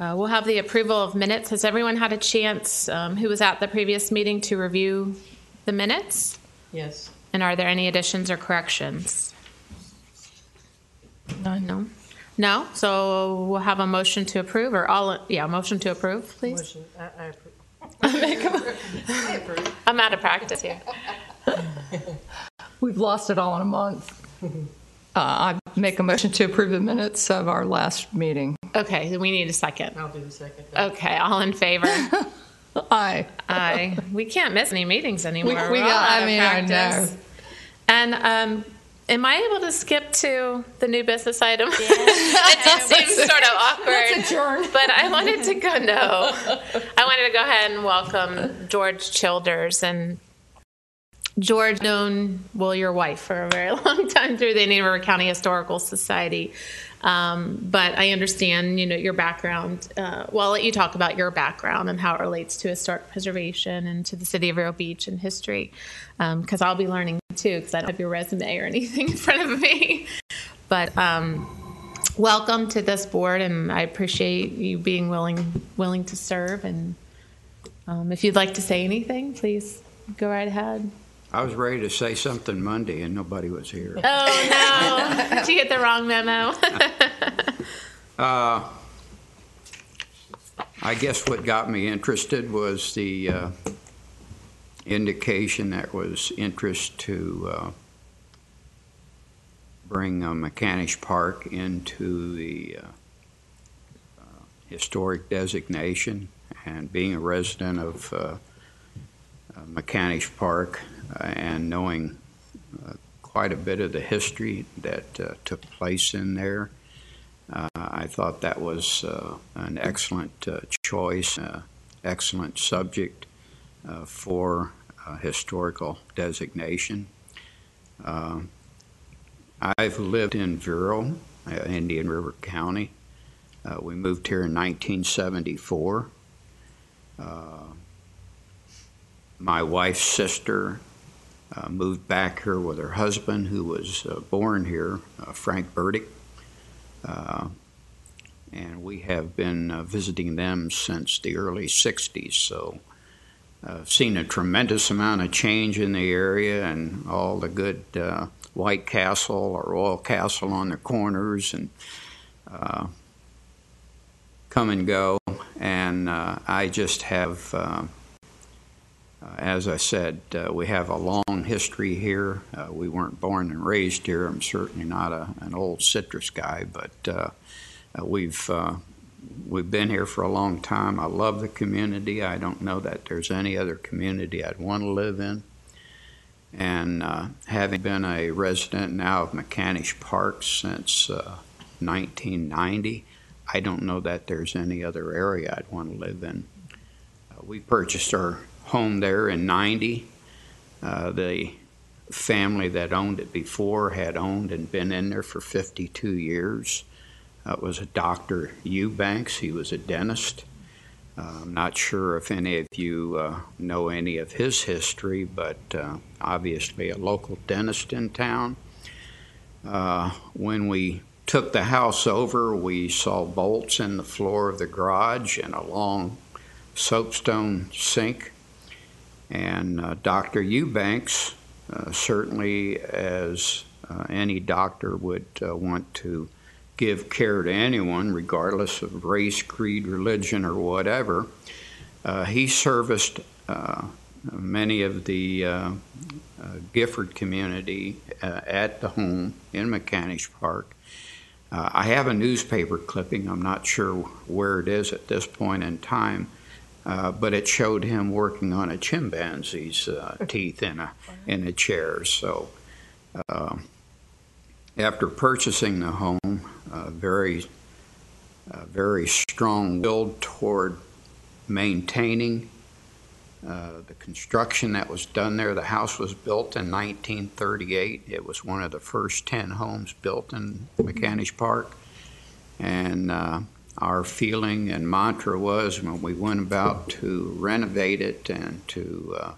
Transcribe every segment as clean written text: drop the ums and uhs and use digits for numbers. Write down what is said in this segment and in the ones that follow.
We'll have the approval of minutes. Has everyone had a chance who was at the previous meeting to review the minutes? Yes. And are there any additions or corrections? No? No? So we'll have a motion to approve, or motion to approve, please. Motion. I approve. I'm out of practice here. We've lost it all in a month. I make a motion to approve the minutes of our last meeting. Okay, then we need a second. I'll do the second. Okay, all in favor? Aye. Aye. We can't miss any meetings anymore. We We're all out of I know. practice. And am I able to skip to the new business item? Yeah. It just seems sort of awkward. Let's adjourn. But I wanted to go ahead and welcome George Childers. And George, known, your wife for a very long time through the Indian River County Historical Society. But I understand, your background. I'll let you talk about your background and how it relates to historic preservation and to the city of Vero Beach and history. Because I'll be learning too, because I don't have your resume or anything in front of me. But welcome to this board, and I appreciate you being willing to serve. And if you'd like to say anything, please go right ahead. I was ready to say something Monday, and nobody was here. Oh, no. Did you get the wrong memo? I guess what got me interested was the indication that was interest to bring McCanish Park into the historic designation. And being a resident of McCanish Park and knowing quite a bit of the history that took place in there, I thought that was an excellent choice, excellent subject for historical designation. I've lived in Vero, Indian River County. We moved here in 1974. My wife's sister moved back here with her husband, who was born here, Frank Burdick. And we have been visiting them since the early 60s. So I've seen a tremendous amount of change in the area, and all the good White Castle or Royal Castle on the corners and come and go. And I just have... as I said, we have a long history here. We weren't born and raised here. I'm certainly not an old citrus guy, but we've been here for a long time. I love the community. I don't know that there's any other community I'd want to live in. And having been a resident now of McCanish Park since 1990, I don't know that there's any other area I'd want to live in. We purchased our home there in 90. The family that owned it before had owned and been in there for 52 years. It was a Dr. Eubanks. He was a dentist. I'm not sure if any of you know any of his history, but obviously a local dentist in town. When we took the house over, we saw bolts in the floor of the garage and a long soapstone sink. And Dr. Eubanks, certainly as any doctor would want to give care to anyone, regardless of race, creed, religion, or whatever, he serviced many of the Gifford community at the home in McCanish Park. I have a newspaper clipping. I'm not sure where it is at this point in time. But it showed him working on a chimpanzee's teeth in a chair. So after purchasing the home, very strong-willed toward maintaining the construction that was done there. The house was built in 1938. It was one of the first 10 homes built in McCanish Park. And our feeling and mantra was, when we went about to renovate it and to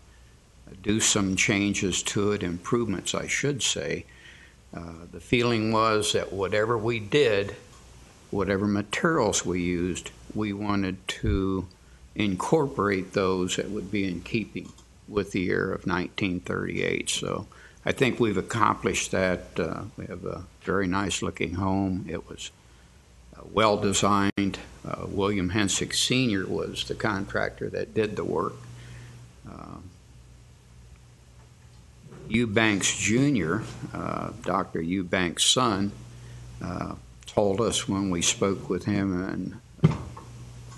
do some changes to it, improvements I should say, the feeling was that whatever we did whatever materials we used, we wanted to incorporate those that would be in keeping with the year of 1938. So I think we've accomplished that. We have a very nice looking home. It was well designed. William Hensick Sr. was the contractor that did the work. Eubanks Jr., Dr. Eubanks' son, told us when we spoke with him and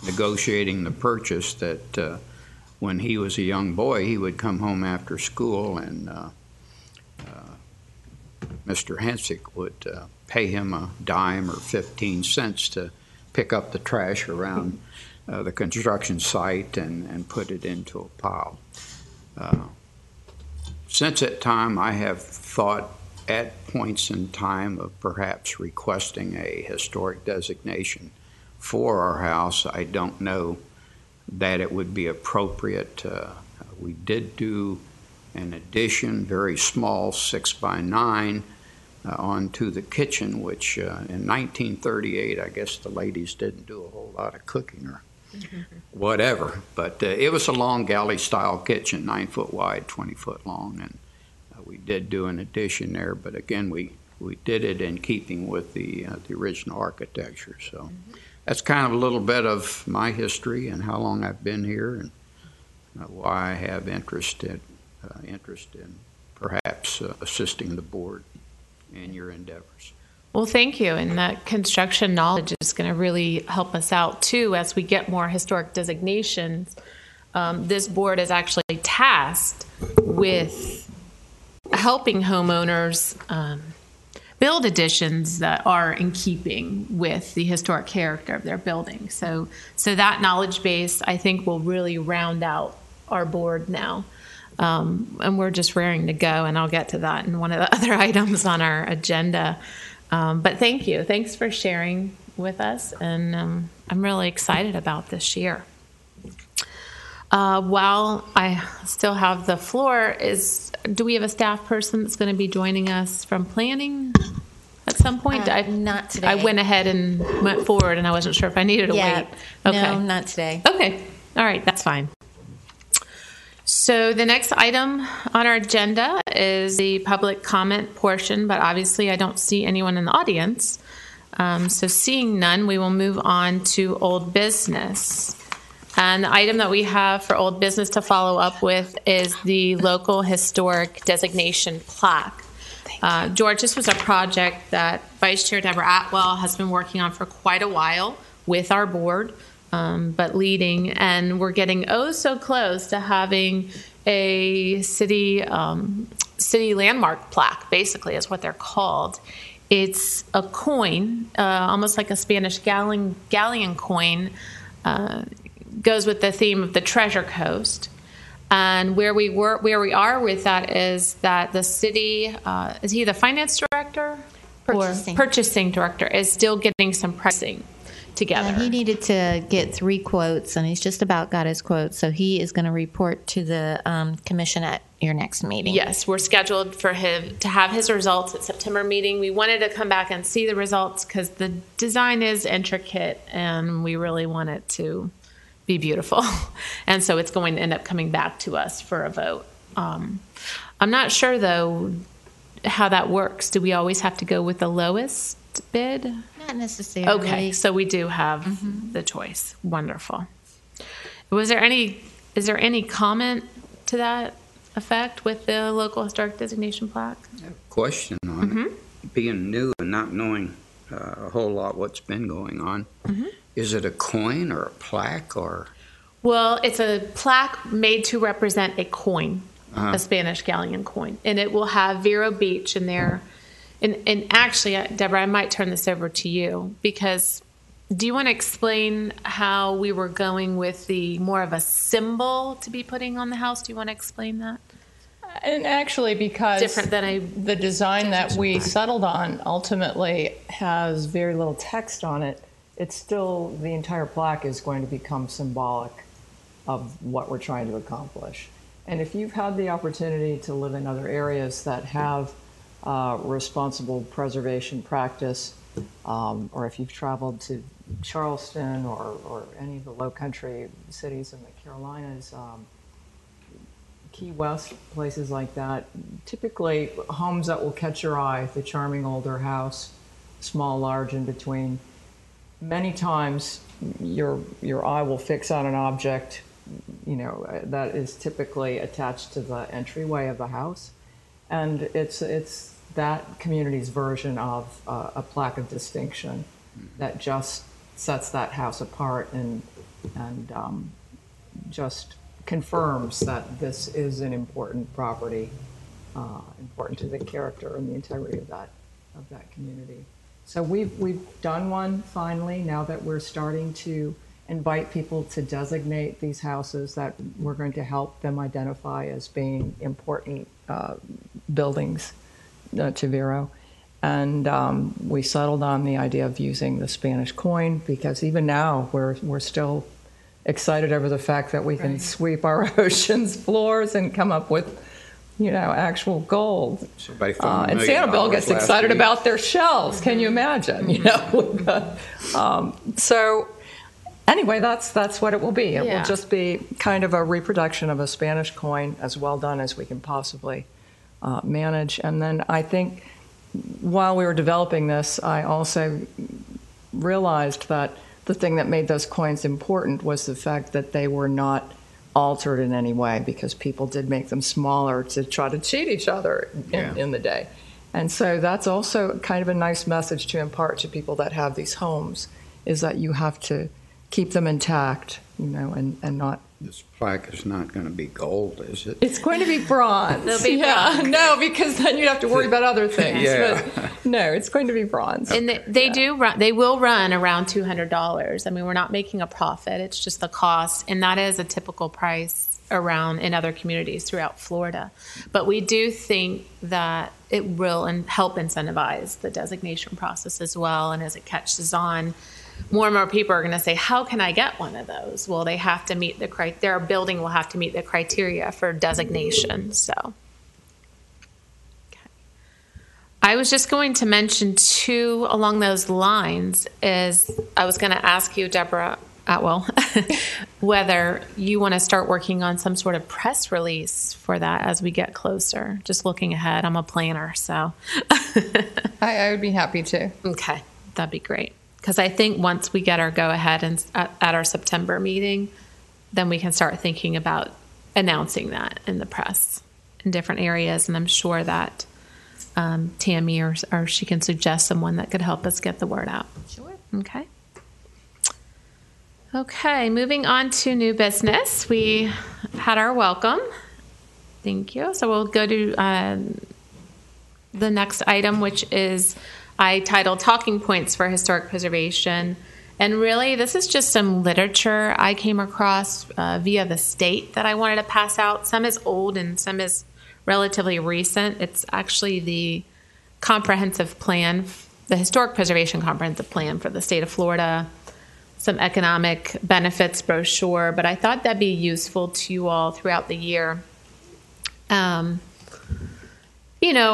negotiating the purchase that when he was a young boy, he would come home after school and Mr. Hensick would pay him a dime or 15 cents to pick up the trash around the construction site and put it into a pile. Since that time, I have thought at points in time of perhaps requesting a historic designation for our house. I don't know that it would be appropriate. We did do an addition, very small, 6x9, onto the kitchen, which in 1938, I guess the ladies didn't do a whole lot of cooking or whatever. But it was a long galley-style kitchen, 9 foot wide, 20 foot long, and we did do an addition there. But again, we did it in keeping with the original architecture. So that's kind of a little bit of my history and how long I've been here and why I have interest in perhaps assisting the board in your endeavors. Well, thank you. And that construction knowledge is going to really help us out, too, as we get more historic designations. This board is actually tasked with helping homeowners build additions that are in keeping with the historic character of their building. So that knowledge base, I think, will really round out our board now. And we're just raring to go, and I'll get to that in one of the other items on our agenda. But thank you. Thanks for sharing with us, and I'm really excited about this year. While I still have the floor, do we have a staff person that's going to be joining us from planning at some point? Not today. I went ahead and went forward, and I wasn't sure if I needed to wait. Okay. No, not today. Okay. All right. That's fine. So the next item on our agenda is the public comment portion, but obviously I don't see anyone in the audience. So seeing none, we will move on to old business. And the item that we have for old business to follow up with is the local historic designation plaque. George, this was a project that Vice Chair Deborah Atwell has been working on for quite a while with our board. But leading, and we're getting so close to having a city landmark plaque, basically is what they're called. It's a coin, almost like a Spanish galleon coin, goes with the theme of the Treasure Coast. And where we are with that is that the city, is he the finance director? Purchasing director is still getting some pricing together. He needed to get 3 quotes, and he's just about got his quotes. So he is going to report to the commission at your next meeting. Yes, we're scheduled for him to have his results at September meeting. We wanted to come back and see the results because the design is intricate, and we really want it to be beautiful. And so it's going to end up coming back to us for a vote. I'm not sure, though, how that works. Do we always have to go with the lowest bid? Not necessarily. Okay, so we do have the choice. Wonderful. Is there any comment to that effect with the local historic designation plaque? I have a question on it. Being new and not knowing a whole lot what's been going on, is it a coin or a plaque or? Well, it's a plaque made to represent a coin, a Spanish galleon coin, and it will have Vero Beach in there. And actually, Deborah, I might turn this over to you because do you want to explain how we were going with the more of a symbol to be putting on the house? Do you want to explain that? And actually, because Different than the design that we settled on ultimately has very little text on it, it's still, the entire plaque is going to become symbolic of what we're trying to accomplish. And if you've had the opportunity to live in other areas that have responsible preservation practice, or if you've traveled to Charleston or any of the low country cities in the Carolinas, Key West, places like that, typically homes that will catch your eye, the charming older house, small, large, in between. Many times your eye will fix on an object, that is typically attached to the entryway of the house. And it's that community's version of a plaque of distinction that just sets that house apart and just confirms that this is an important property, important to the character and the integrity of that community. So we've done one finally. Now that we're starting to invite people to designate these houses that we're going to help them identify as being important buildings to Vero. And we settled on the idea of using the Spanish coin, because even now we're still excited over the fact that we can sweep our ocean's floors and come up with, actual gold. Somebody found and $1 million Sanibel gets last excited week. about their shells. Can you imagine? So anyway, that's what it will be. It will just be kind of a reproduction of a Spanish coin, as well done as we can possibly manage. And then I think while we were developing this, I also realized that the thing that made those coins important was the fact that they were not altered in any way, because people did make them smaller to try to cheat each other in the day. And so that's also kind of a nice message to impart to people that have these homes, is that you have to keep them intact, and not. This plaque is not going to be gold, is it? It's going to be bronze. It'll be bronze. No, because then you'd have to worry about other things. Yeah. But no, it's going to be bronze. And they will run around $200. I mean, we're not making a profit. It's just the cost. And that is a typical price around in other communities throughout Florida. But we do think that it will help incentivize the designation process as well. And as it catches on, more and more people are going to say, how can I get one of those? Well, they have to meet their building will have to meet the criteria for designation. So, okay. I was just going to mention too, along those lines, is I was going to ask you, Deborah Atwell, whether you want to start working on some sort of press release for that as we get closer. Just looking ahead. I'm a planner, so. I would be happy to. Okay, that'd be great. Because I think once we get our go-ahead at our September meeting, then we can start thinking about announcing that in the press in different areas. And I'm sure that Tammy or she can suggest someone that could help us get the word out. Sure. Okay. Okay, moving on to new business. We had our welcome. Thank you. So we'll go to the next item, which is I titled Talking Points for Historic Preservation. And really, this is just some literature I came across via the state that I wanted to pass out. Some is old and some is relatively recent. It's actually the comprehensive plan, the Historic Preservation Comprehensive Plan for the state of Florida, some economic benefits brochure, but I thought that'd be useful to you all throughout the year.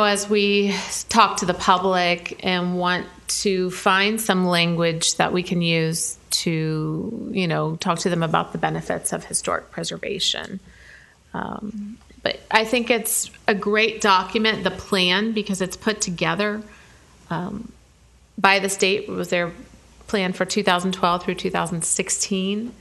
As we talk to the public and want to find some language that we can use to, talk to them about the benefits of historic preservation. But I think it's a great document, the plan, because it's put together by the state. It was their plan for 2012 through 2016.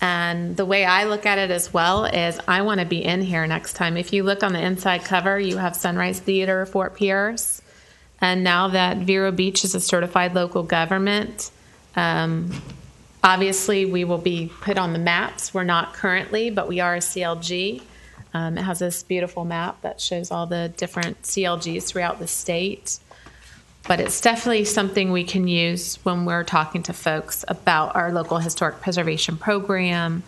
And the way I look at it as well is I want to be in here next time. If you look on the inside cover, you have Sunrise Theater, Fort Pierce. And now that Vero Beach is a certified local government, obviously we will be put on the maps. We're not currently, but we are a CLG. It has this beautiful map that shows all the different CLGs throughout the state. But it's definitely something we can use when we're talking to folks about our local historic preservation program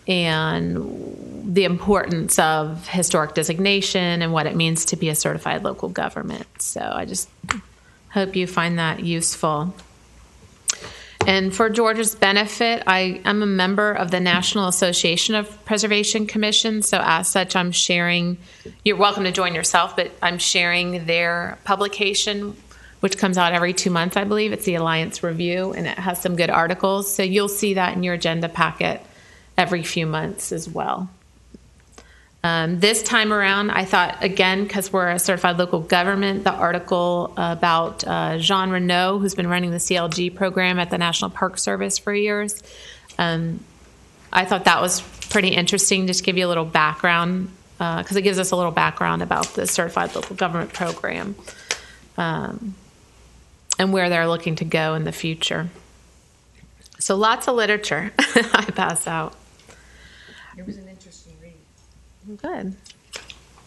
and the importance of historic designation and what it means to be a certified local government. So I just hope you find that useful. And for George's benefit, I am a member of the National Association of Preservation Commissions. So as such, I'm sharing, you're welcome to join yourself, but I'm sharing their publication which comes out every 2 months, I believe. It's the Alliance Review, and it has some good articles. So you'll see that in your agenda packet every few months as well. This time around, I thought, again, because we're a certified local government, the article about Jean Renaud, who's been running the CLG program at the National Park Service for years, I thought that was pretty interesting, just to give you a little background, because it gives us a little background about the certified local government program and where they're looking to go in the future. So lots of literature I pass out. It was an interesting read. Good.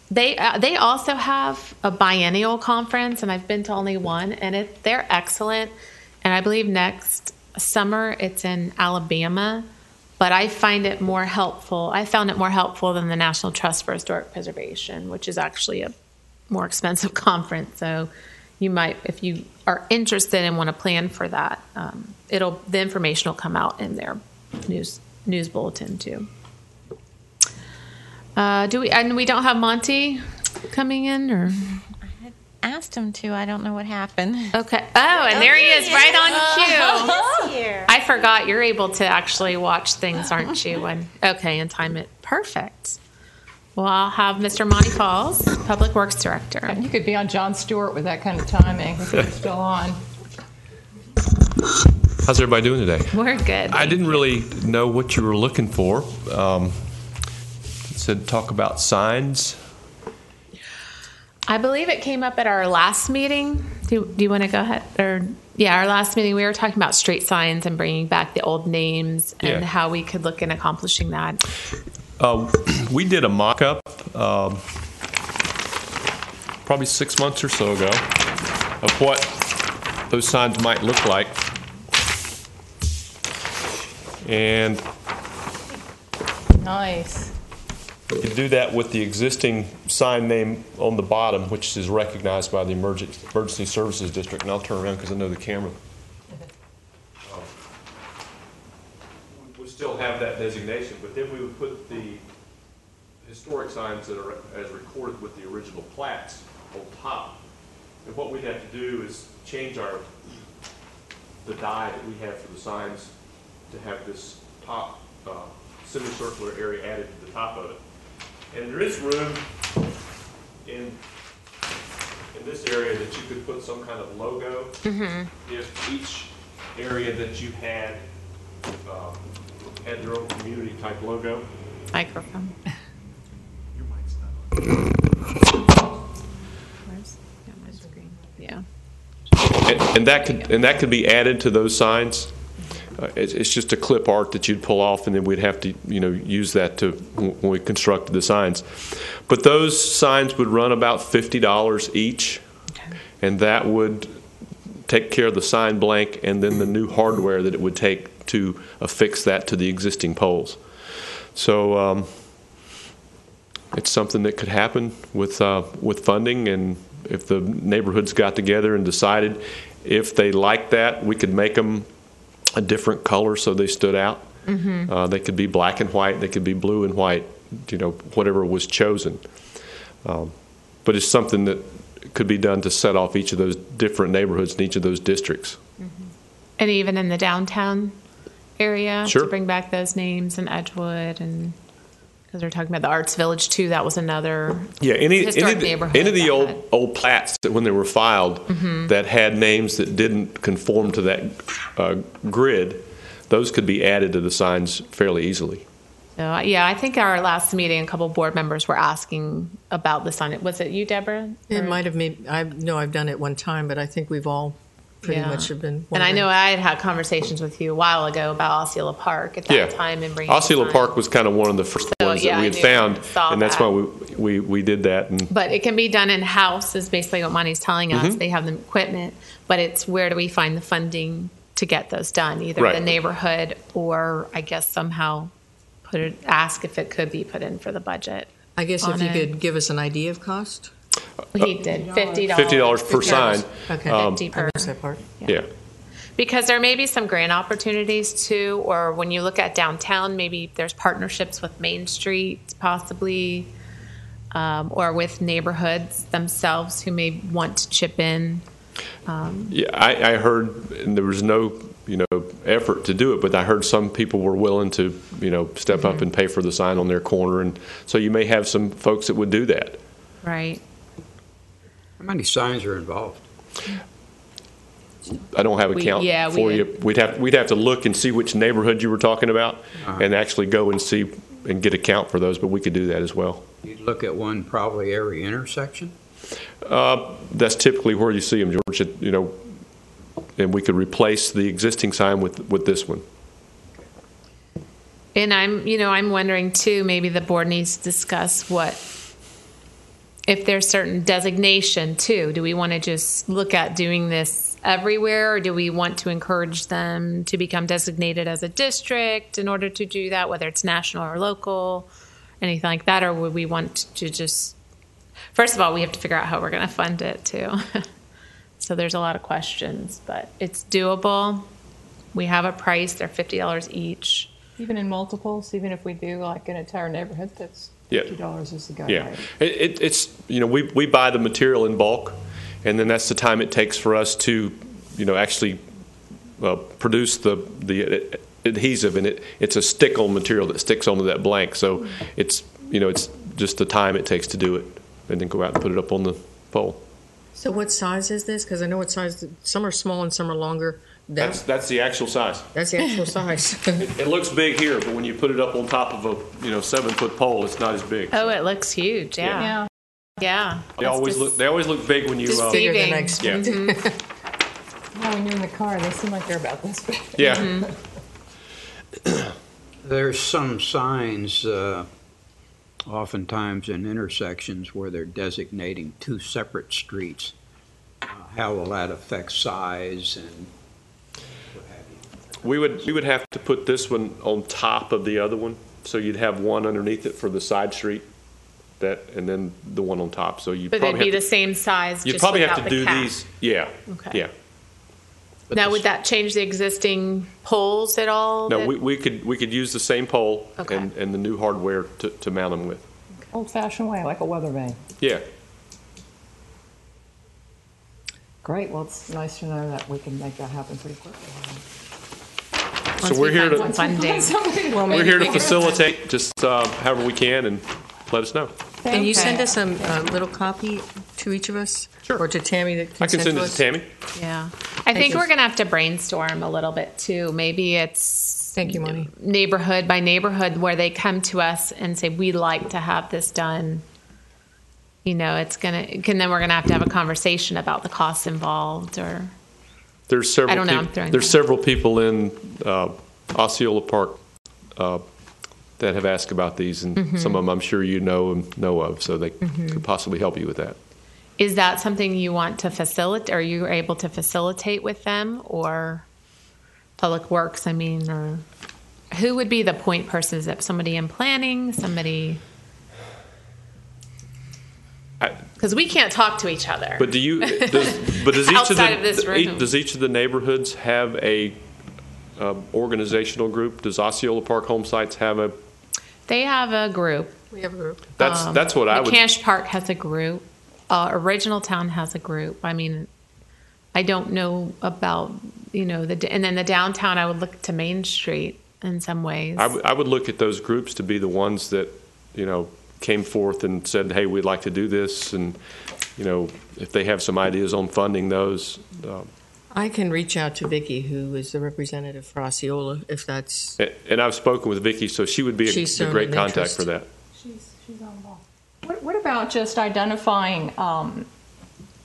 They also have a biennial conference, and I've been to only one, and they're excellent. And I believe next summer it's in Alabama, but I find it more helpful. I found it more helpful than the National Trust for Historic Preservation, which is actually a more expensive conference. So you might, if you are interested and want to plan for that, the information will come out in their news bulletin too. We don't have Monty coming in, or Asked him to. I don't know what happened. okay. Oh, and there he is, right on cue. Here. I forgot you're able to actually watch things, aren't you? And time it. Perfect. Well, I'll have Mr. Monty Falls, Public Works Director. You could be on Jon Stewart with that kind of timing if it's still on. How's everybody doing today? We're good. I didn't really know what you were looking for. It said talk about signs. I believe it came up at our last meeting. Do you want to go ahead? Our last meeting, we were talking about street signs and bringing back the old names and how we could look in accomplishing that. We did a mock-up probably 6 months or so ago of what those signs might look like. And Nice. you can do that with the existing sign name on the bottom, which is recognized by the Emergency Services District. And I'll turn around because I know the camera. We still have that designation, but then we would put the historic signs that are as recorded with the original plats on top. And what we'd have to do is change the die that we have for the signs to have this top semicircular area added to the top of it. And there is room in this area that you could put some kind of logo. If each area that you had their own community type logo. Microphone. Your mic's not on. Where's my screen? Yeah. And that could be added to those signs. It's just a clip art that you'd pull off, and then we'd have to, use that when we constructed the signs. But those signs would run about $50 each, and that would take care of the sign blank and then the new hardware that it would take to affix that to the existing poles. So it's something that could happen with funding, and if the neighborhoods got together and decided if they liked that, we could make them a different color so they stood out. They could be black and white, they could be blue and white, whatever was chosen. But it's something that could be done to set off each of those different neighborhoods in each of those districts. And even in the downtown area, Sure. to bring back those names in Edgewood, and because we're talking about the Arts Village too, that was another historic neighborhood. Any of the that had- old plats that when they were filed that had names that didn't conform to that grid, those could be added to the signs fairly easily. So, I think our last meeting, a couple board members were asking about this on it. Was it you, Deborah? It Or- might have made, I've done it one time, but I think we've all pretty much have been And I know wondering. I had conversations with you a while ago about Osceola Park at that time and bringing Osceola the Park sign. was kind of one of the first ones that I we had knew- found, saw and that's that. why we did that. And But it can be done in house, is basically what Monty's telling us. They have the equipment, but it's where do we find the funding to get those done? Either Right. the neighborhood, or I guess somehow ask if it could be put in for the budget. I guess if on you it. could give us an idea of cost. He did $50. $50 per sign. Okay. 50 I per. missed that part. Yeah. Because there may be some grant opportunities too, or when you look at downtown, maybe there's partnerships with Main Street possibly, or with neighborhoods themselves who may want to chip in. Yeah, I heard, and there was no, effort to do it, but I heard some people were willing to, step up and pay for the sign on their corner, and so you may have some folks that would do that. Right. How many signs are involved? I don't have a count for you. We'd have to look and see which neighborhood you were talking about, and actually go and see and get a count for those. But we could do that as well. You'd look at one probably every intersection. That's typically where you see them, George. And we could replace the existing sign with this one. And I'm wondering too, maybe the board needs to discuss if there's certain designation too. Do we want to just look at doing this everywhere, or do we want to encourage them to become designated as a district in order to do that, whether it's national or local, anything like that? Or would we want to just, first of all, we have to figure out how we're going to fund it too. So there's a lot of questions, but it's doable. We have a price. They're $50 each. Even in multiples, even if we do like an entire neighborhood, that's $50 is the guide. Yeah, right? it's we buy the material in bulk, and then that's the time it takes for us to actually produce the adhesive, and it's a stick-on material that sticks onto that blank. So it's just the time it takes to do it, and then go out and put it up on the pole. So what size is this? Because I know what size. Some are small and some are longer. That's the actual size. That's the actual size. It looks big here, but when you put it up on top of a 7-foot pole, it's not as big. Oh, it looks huge. Yeah. They always look big when you. Bigger than I expected. Yeah, when you're in the car, they seem like they're about this big. Yeah. There's some signs, oftentimes in intersections, where they're designating two separate streets. How will that affect size and what have you? We would have to put this one on top of the other one, so you'd have one underneath it for the side street, and then the one on top. So you. But they'd be the same size. You'd just probably have to without do the cap. these. Yeah. Okay. Yeah. But Now, would that change the existing poles at all? No, we could use the same pole Okay. and the new hardware to mount them with. Old-fashioned way, like a weather vane. Yeah. Great. Well, it's nice to know that we can make that happen pretty quickly. So we're here to funding. we're here to facilitate just however we can, and let us know. Can you send us a little copy to each of us? Sure. Or to Tammy that I can send it us? to Tammy. Yeah. I think you. we're going to have to brainstorm a little bit too. Maybe it's Thank you, Monty. neighborhood by neighborhood where they come to us and say, we'd like to have this done. Then we're going to have a conversation about the costs involved, or There's several. I don't know, I'm throwing There's that. several people in Osceola Park that have asked about these, and some of them I'm sure you know of, so they could possibly help you with that. Is that something you want to facilitate? Are you able to facilitate with them, or Public Works? Or who would be the point person? Is it somebody in planning? Somebody? Because we can't talk to each other. But does each Outside of this room. does each of the neighborhoods have a organizational group? Does Osceola Park Home Sites have a? They have a group. We have a group. That's what I would. McCash Park has a group. Original Town has a group. I don't know about and then the downtown. I would look to Main Street in some ways. I would look at those groups to be the ones that came forth and said, "Hey, we'd like to do this," and if they have some ideas on funding those. I can reach out to Vicki, who is the representative for Osceola, if that's. And I've spoken with Vicki, so she would be a great contact interest. for that. She's on ball. What about just identifying?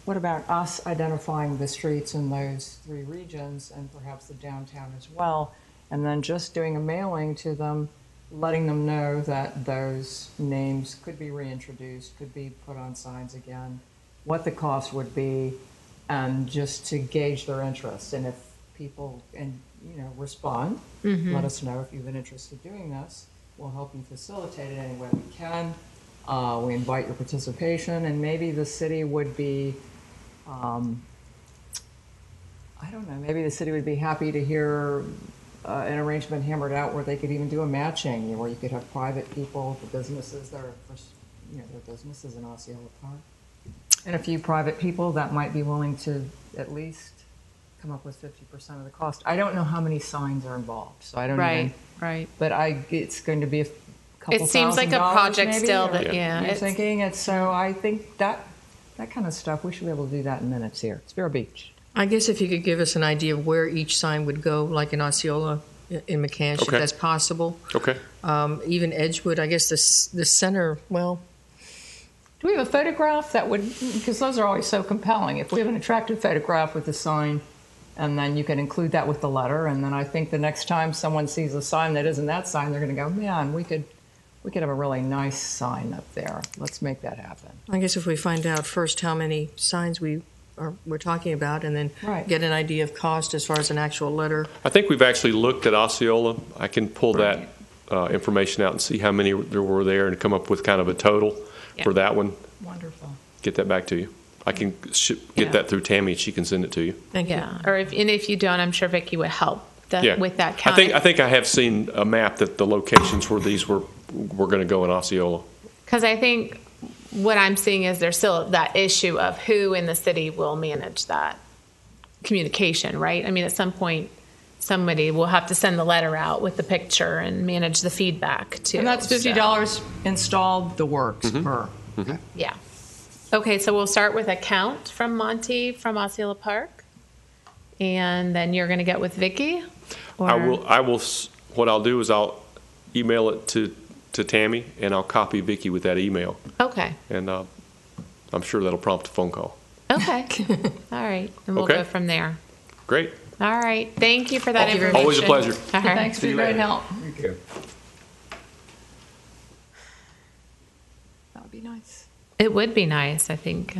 What about us identifying the streets in those three regions and perhaps the downtown as well, and then just doing a mailing to them, letting them know that those names could be reintroduced, could be put on signs again, what the cost would be, and just to gauge their interest. And if people respond, let us know if you've been interested in doing this. We'll help you facilitate it any way we can. We invite your participation, and maybe the city would be, maybe the city would be happy to hear an arrangement hammered out where they could even do a matching, where you could have private people, the businesses, their businesses in Osceola Park. And a few private people that might be willing to at least come up with 50% of the cost. I don't know how many signs are involved, so I don't even. Right. But it's going to be a couple It seems like a $1,000 project maybe, still or that, yeah. You're thinking it's, so I think that kind of stuff, we should be able to do that in minutes here. It's Vero Beach. I guess if you could give us an idea of where each sign would go, like in Osceola, in McCash, if Okay. that's possible. Okay. Even Edgewood, I guess the center, well, Do we have a photograph that would, because those are always so compelling. If we have an attractive photograph with the sign, and then you can include that with the letter, and then I think the next time someone sees a sign that isn't that sign, they're going to go, man, we could have a really nice sign up there. Let's make that happen. I guess if we find out first how many signs we're talking about, and then Right. get an idea of cost as far as an actual letter. I think we've actually looked at Osceola. I can pull that information out and see how many there were there and come up with kind of a total for that one. Wonderful. Get that back to you. I can get that through Tammy and she can send it to you. Thank you. Yeah. Or if you don't, I'm sure Vicki would help with that count. I think I have seen a map that the locations where these were going to go in Osceola. Because I think what I'm seeing is there's still that issue of who in the city will manage that communication, right? I mean, at some point, somebody will have to send the letter out with the picture and manage the feedback too. And that's $50 installed, the works per. Yeah. Okay, so we'll start with a count from Monty from Osceola Park, and then you're going to get with Vicki. I will. What I'll do is I'll email it to Tammy and I'll copy Vicki with that email, Okay. and I'm sure that'll prompt a phone call. Okay. All right, and we'll Okay. go from there. Great. All right. Thank you for that Thank you very information. much. Always a pleasure. All right. Thanks for your great help. Thank you. That would be nice. It would be nice. I think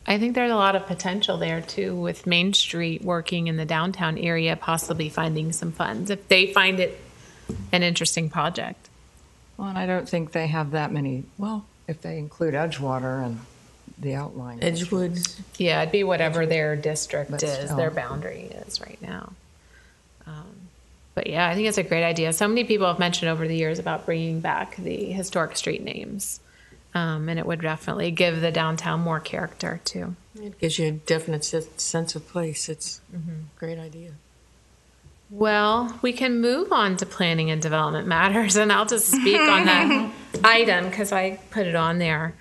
there's a lot of potential there too, with Main Street working in the downtown area, possibly finding some funds if they find it an interesting project. Well, and I don't think they have that many, well, if they include Edgewater and the outlying. Edgewood. Yeah, it'd be whatever their district But is, still. their boundary is right now. But yeah, I think it's a great idea. So many people have mentioned over the years about bringing back the historic street names. And it would definitely give the downtown more character too. It gives you a definite sense of place. It's a great idea. Well, we can move on to planning and development matters, and I'll just speak on that item because I put it on there.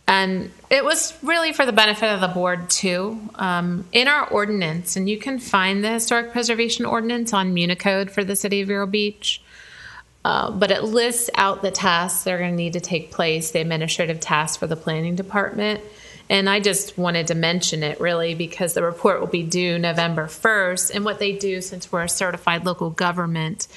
And it was really for the benefit of the board too. In our ordinance, and you can find the historic preservation ordinance on Municode for the city of Vero Beach. But it lists out the tasks that are going to need to take place, the administrative tasks for the planning department. And I just wanted to mention it really because the report will be due November 1st. And what they do, since we're a certified local government,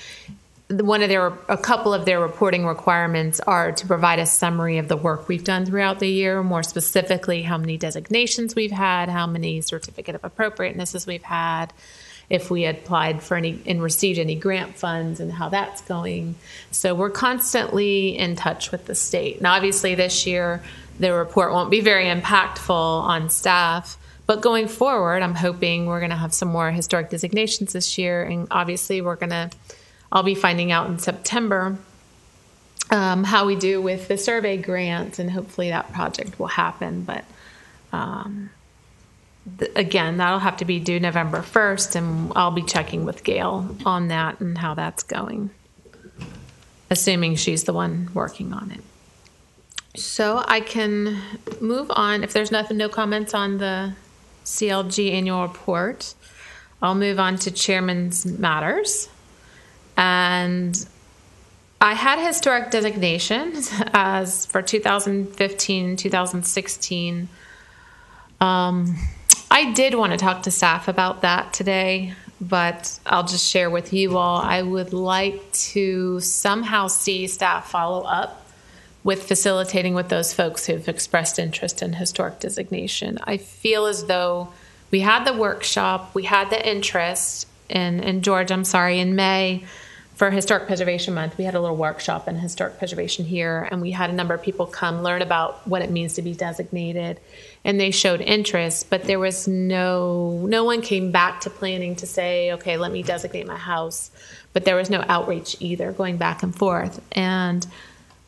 a couple of their reporting requirements are to provide a summary of the work we've done throughout the year, more specifically how many designations we've had, how many certificate of appropriatenesses we've had, if we had applied for any and received any grant funds and how that's going. So we're constantly in touch with the state. Now, obviously this year, the report won't be very impactful on staff, but going forward, I'm hoping we're going to have some more historic designations this year. And obviously I'll be finding out in September how we do with the survey grants, and hopefully that project will happen. But again, that'll have to be due November 1st, and I'll be checking with Gail on that and how that's going, assuming she's the one working on it. So I can move on. If there's no comments on the CLG annual report, I'll move on to Chairman's Matters. And I had historic designations as for 2015, 2016. I did want to talk to staff about that today, but I'll just share with you all. I would like to somehow see staff follow up with facilitating with those folks who've expressed interest in historic designation. I feel as though we had the workshop, we had the interest, in George, in May for Historic Preservation Month, we had a little workshop in historic preservation here, and we had a number of people come learn about what it means to be designated, and they showed interest, but there was no one came back to planning to say, okay, let me designate my house, but there was no outreach either going back and forth. And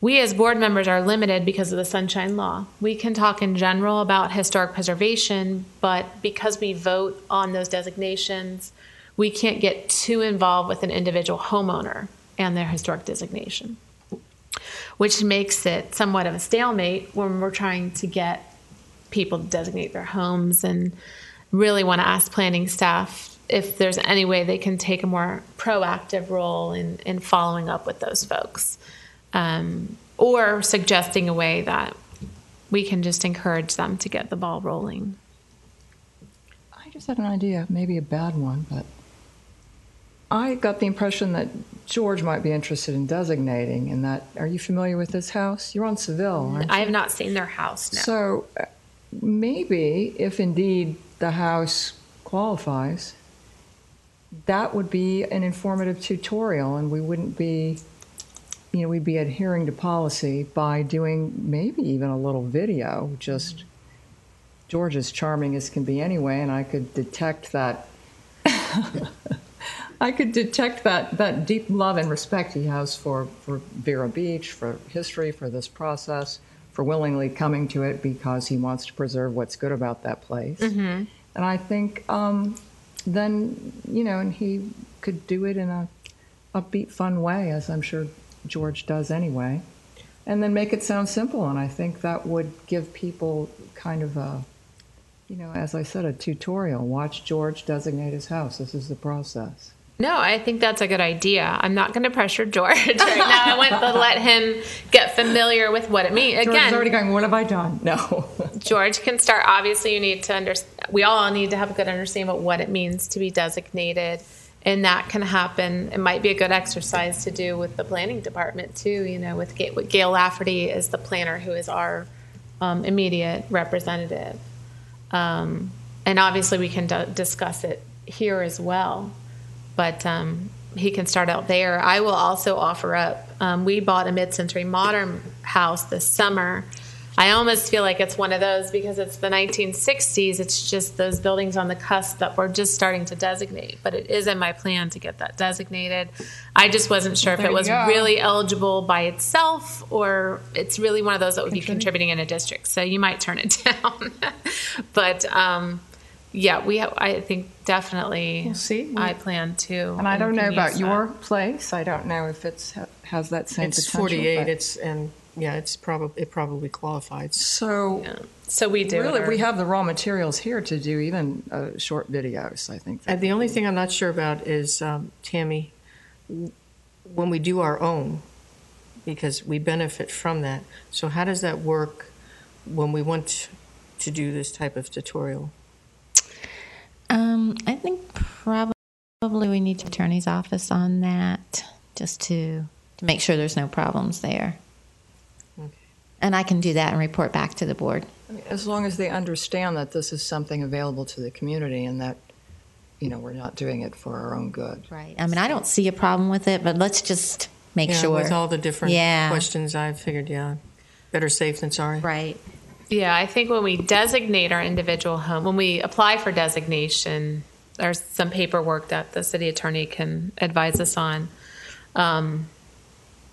we as board members are limited because of the Sunshine Law. We can talk in general about historic preservation, but because we vote on those designations, we can't get too involved with an individual homeowner and their historic designation, which makes it somewhat of a stalemate when we're trying to get people to designate their homes, and really want to ask planning staff if there's any way they can take a more proactive role in following up with those folks, or suggesting a way that we can just encourage them to get the ball rolling. I just had an idea, maybe a bad one, but I got the impression that George might be interested in designating. And that, are you familiar with this house? You're on Seville, aren't you? I have not seen their house, no. So maybe if indeed the house qualifies, that would be an informative tutorial, and we wouldn't be, we'd be adhering to policy by doing maybe even a little video. Just George is charming as can be anyway, and I could detect that. I could detect that deep love and respect he has for Vero Beach, for history, for this process, for willingly coming to it because he wants to preserve what's good about that place. Mm-hmm. And I think then, and he could do it in a upbeat, fun way, as I'm sure George does anyway, and then make it sound simple. And I think that would give people kind of a, as I said, a tutorial. Watch George designate his house. This is the process. No, I think that's a good idea. I'm not going to pressure George right now. I want to let him get familiar with what it means. George's already going, what have I done? No. George can start. Obviously, you need to understand. We all need to have a good understanding of what it means to be designated. And that can happen. It might be a good exercise to do with the planning department, too, with Gail Lafferty is the planner who is our immediate representative. And obviously, we can discuss it here as well. But he can start out there. I will also offer up, we bought a mid-century modern house this summer. I almost feel like it's one of those because it's the 1960s. It's just those buildings on the cusp that we're just starting to designate. But it is in my plan to get that designated. I just wasn't sure if it was really eligible by itself or it's really one of those that would be contributing in a district. So you might turn it down. But yeah, I think definitely. We'll see. I plan to. And I don't know about your place. I don't know if it has that same It's potential. 48. It probably qualified. So we do. Really, we have the raw materials here to do even short videos. I think. And the only thing I'm not sure about is Tammy, when we do our own, because we benefit from that. So how does that work when we want to do this type of tutorial? I think probably we need the attorney's office on that just to make sure there's no problems there. Okay. And I can do that and report back to the board. I mean, as long as they understand that this is something available to the community and that, we're not doing it for our own good. Right. I mean, I don't see a problem with it, but let's just make sure. With all the different questions, I figured, better safe than sorry. Right. Yeah, I think when we designate our individual home, when we apply for designation, there's some paperwork that the city attorney can advise us on, and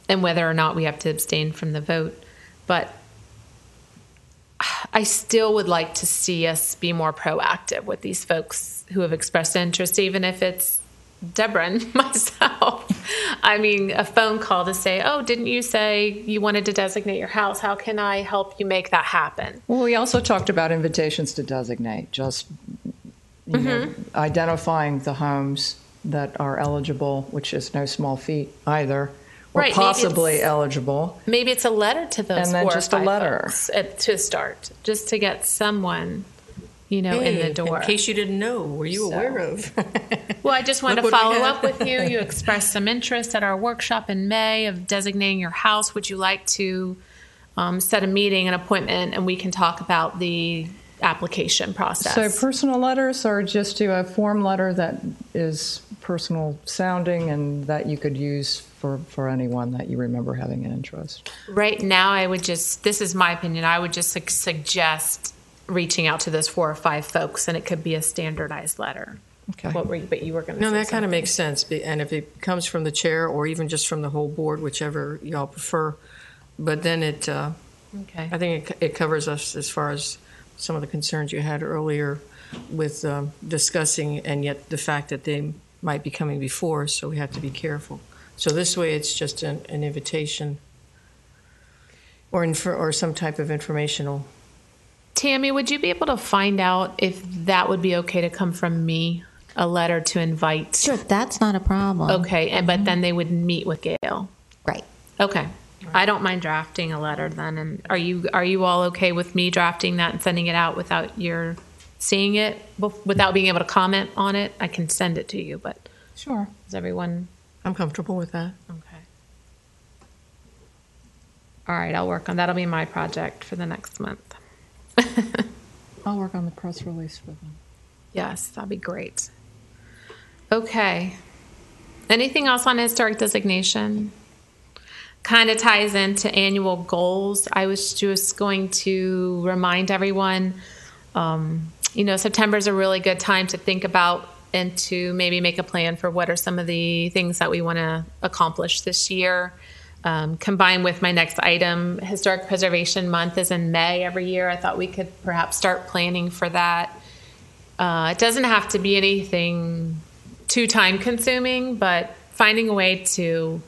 whether or not we have to abstain from the vote. But I still would like to see us be more proactive with these folks who have expressed interest, even if it's Deborah and myself. I mean, a phone call to say, oh, didn't you say you wanted to designate your house? How can I help you make that happen? Well, we also talked about invitations to designate, just identifying the homes that are eligible, which is no small feat either, or possibly eligible. Maybe it's a letter to those and then 4 just or 5 a letter folks to start, just to get someone in the door. In case you didn't know, were you aware of? Well, I just wanted to follow up with you. You expressed some interest at our workshop in May of designating your house. Would you like to set a meeting, an appointment, and we can talk about the application process? So personal letters, or just do a form letter that is personal sounding and that you could use for anyone that you remember having an interest? Right now, this is my opinion, I would just suggest reaching out to those 4 or 5 folks, and it could be a standardized letter. Okay. But you were going to No, say that kind of makes sense. And if it comes from the chair or even just from the whole board, whichever y'all prefer, but then it, Okay. I think it covers us as far as some of the concerns you had earlier with discussing, and yet the fact that they might be coming before, so we have to be careful. So this way, it's just an invitation or some type of informational. Tammy, would you be able to find out if that would be okay to come from me, a letter to invite? Sure, that's not a problem. Okay, and but then they would meet with Gail. Right. Okay. I don't mind drafting a letter then. And are you all okay with me drafting that and sending it out without your seeing it, without being able to comment on it? I can send it to you, but Sure. is everyone I'm comfortable with that. okay? All right, I'll work on that'll be my project for the next month. I'll work on the press release for them. Yes, that'd be great. Okay. Anything else on historic designation? Kind of ties into annual goals. I was just going to remind everyone, September is a really good time to think about and to maybe make a plan for what are some of the things that we want to accomplish this year. Combined with my next item, Historic Preservation Month is in May every year. I thought we could perhaps start planning for that. It doesn't have to be anything too time consuming, but finding a way to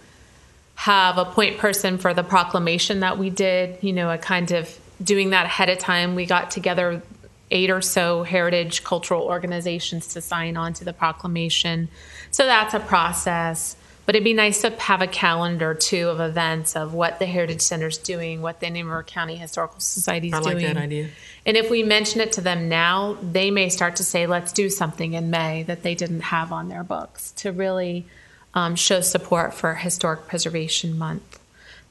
have a point person for the proclamation that we did, a kind of doing that ahead of time. We got together 8 or so heritage cultural organizations to sign on to the proclamation. So that's a process. But it'd be nice to have a calendar, too, of events of what the Heritage Center's doing, what the Nemaha County Historical Society's doing. I like that idea. And if we mention it to them now, they may start to say, let's do something in May that they didn't have on their books to really show support for Historic Preservation Month.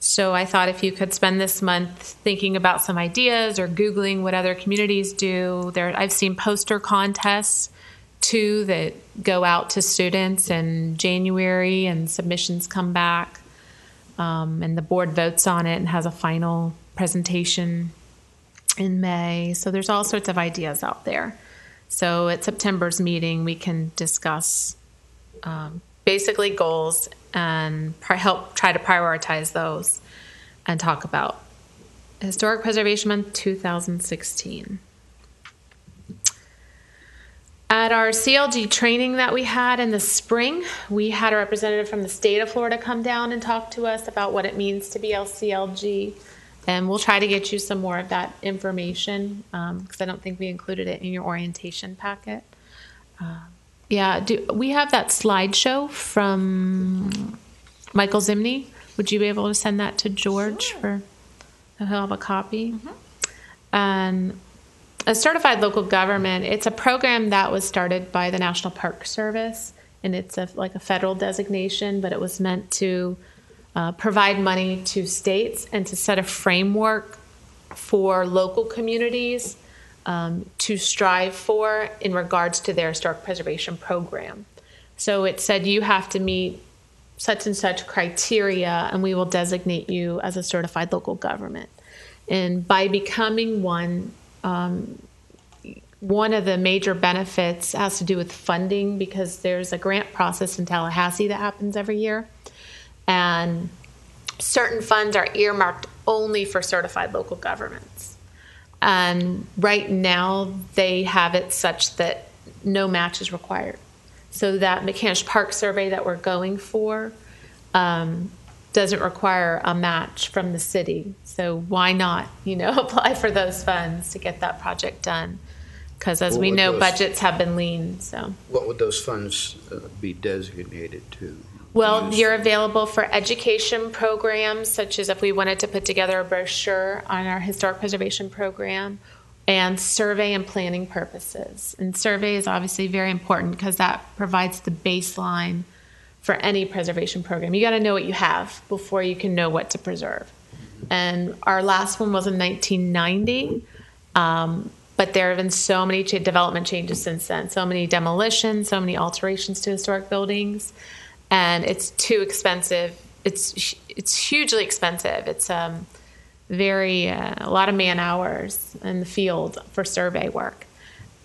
So I thought if you could spend this month thinking about some ideas or Googling what other communities do. I've seen poster contests, too, that go out to students in January and submissions come back. And the board votes on it and has a final presentation in May. So there's all sorts of ideas out there. So at September's meeting, we can discuss basically goals and help try to prioritize those and talk about Historic Preservation Month 2016. At our CLG training that we had in the spring, we had a representative from the state of Florida come down and talk to us about what it means to be LCLG. And we'll try to get you some more of that information because I don't think we included it in your orientation packet. We have that slideshow from Michael Zimney. Would you be able to send that to George for he'll have a copy? Mm-hmm. And a certified local government, it's a program that was started by the National Park Service, and it's like a federal designation, but it was meant to provide money to states and to set a framework for local communities to strive for in regards to their historic preservation program. So it said you have to meet such and such criteria, and we will designate you as a certified local government. And by becoming one of the major benefits has to do with funding, because there's a grant process in Tallahassee that happens every year. And certain funds are earmarked only for certified local governments. And right now they have it such that no match is required. So that McCanish Park survey that we're going for doesn't require a match from the city. So why not, apply for those funds to get that project done? Because as we know, budgets have been lean. So what would those funds be designated to? Well, you're available for education programs, such as if we wanted to put together a brochure on our historic preservation program, and survey and planning purposes. And survey is obviously very important because that provides the baseline for any preservation program. You got to know what you have before you can know what to preserve. And our last one was in 1990, but there have been so many development changes since then, so many demolitions, so many alterations to historic buildings, and it's too expensive. It's hugely expensive. It's a lot of man hours in the field for survey work.